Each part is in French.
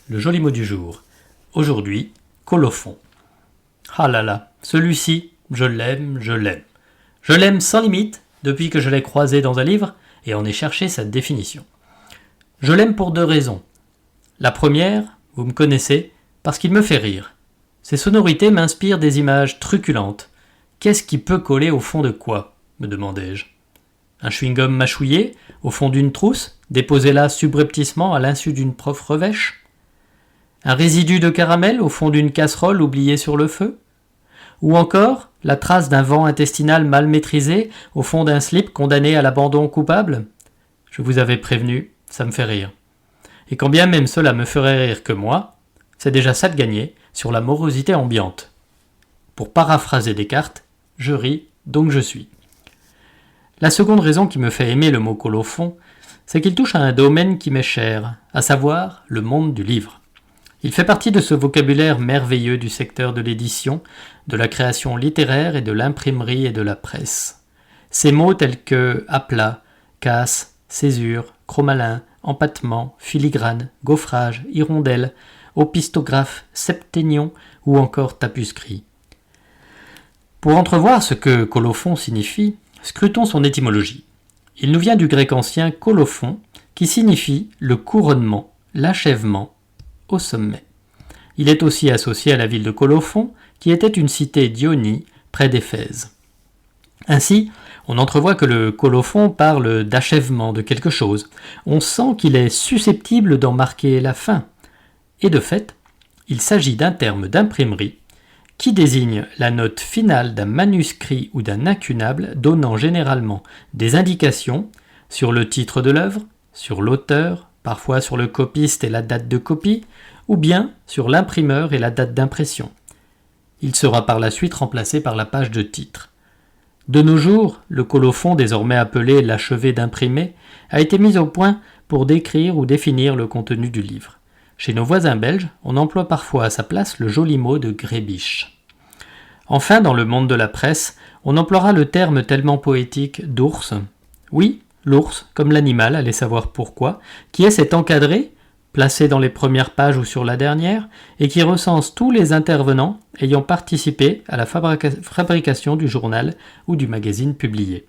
Le joli mot du jour. Aujourd'hui, colophon. Ah là là, celui-ci, je l'aime. Je l'aime sans limite depuis que je l'ai croisé dans un livre et en ai cherché sa définition. Je l'aime pour 2 raisons. La première, vous me connaissez, parce qu'il me fait rire. Ses sonorités m'inspirent des images truculentes. Qu'est-ce qui peut coller au fond de quoi, me demandai-je. Un chewing-gum mâchouillé, au fond d'une trousse, déposé là subrepticement à l'insu d'une prof revêche? Un résidu de caramel au fond d'une casserole oubliée sur le feu? Ou encore la trace d'un vent intestinal mal maîtrisé au fond d'un slip condamné à l'abandon coupable? Je vous avais prévenu, ça me fait rire. Et quand bien même cela me ferait rire que moi, c'est déjà ça de gagner sur la morosité ambiante. Pour paraphraser Descartes, je ris, donc je suis. La seconde raison qui me fait aimer le mot colophon, c'est qu'il touche à un domaine qui m'est cher, à savoir le monde du livre. Il fait partie de ce vocabulaire merveilleux du secteur de l'édition, de la création littéraire et de l'imprimerie et de la presse. Ces mots tels que aplat, casse, césure, chromalin, empattement, filigrane, gaufrage, hirondelle, opistographe, septénion ou encore tapuscrit. Pour entrevoir ce que colophon signifie, scrutons son étymologie. Il nous vient du grec ancien colophon, qui signifie le couronnement, l'achèvement, au sommet. Il est aussi associé à la ville de Colophon, qui était une cité d'Ionie, près d'Éphèse. Ainsi, on entrevoit que le colophon parle d'achèvement de quelque chose. On sent qu'il est susceptible d'en marquer la fin. Et de fait, il s'agit d'un terme d'imprimerie qui désigne la note finale d'un manuscrit ou d'un incunable donnant généralement des indications sur le titre de l'œuvre, sur l'auteur, parfois sur le copiste et la date de copie, ou bien sur l'imprimeur et la date d'impression. Il sera par la suite remplacé par la page de titre. De nos jours, le colophon, désormais appelé l'achevé d'imprimer, a été mis au point pour décrire ou définir le contenu du livre. Chez nos voisins belges, on emploie parfois à sa place le joli mot de grébiche. Enfin, dans le monde de la presse, on emploiera le terme tellement poétique d'ours. Oui, l'ours, comme l'animal, allez savoir pourquoi, qui est cet encadré, placé dans les premières pages ou sur la dernière, et qui recense tous les intervenants ayant participé à la fabrication du journal ou du magazine publié.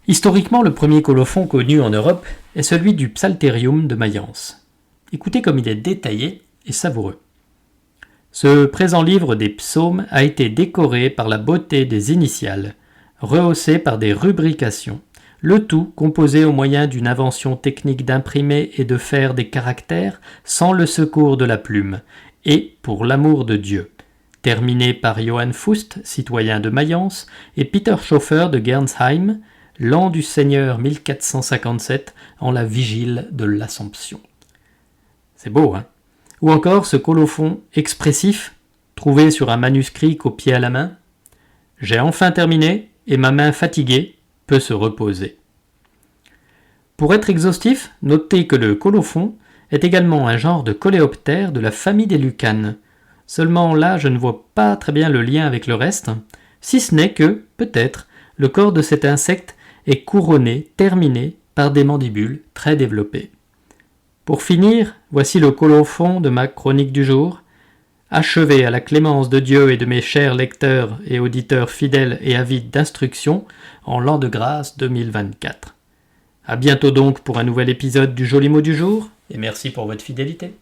Historiquement, le premier colophon connu en Europe est celui du Psalterium de Mayence. Écoutez comme il est détaillé et savoureux. Ce présent livre des psaumes a été décoré par la beauté des initiales, rehaussé par des rubrications, le tout composé au moyen d'une invention technique d'imprimer et de faire des caractères sans le secours de la plume, et pour l'amour de Dieu, terminé par Johann Fust, citoyen de Mayence, et Peter Schoeffer de Gernsheim, l'an du Seigneur 1457, en la vigile de l'Assomption. C'est beau, hein? Ou encore ce colophon expressif, trouvé sur un manuscrit copié à la main. J'ai enfin terminé, et ma main fatiguée peut se reposer. Pour être exhaustif, notez que le colophon est également un genre de coléoptère de la famille des lucanes. Seulement là, je ne vois pas très bien le lien avec le reste, si ce n'est que, peut-être, le corps de cet insecte est couronné, terminé par des mandibules très développées. Pour finir, voici le colophon de ma chronique du jour, achevé à la clémence de Dieu et de mes chers lecteurs et auditeurs fidèles et avides d'instruction en l'an de grâce 2024. À bientôt donc pour un nouvel épisode du Joli Mot du jour, et merci pour votre fidélité.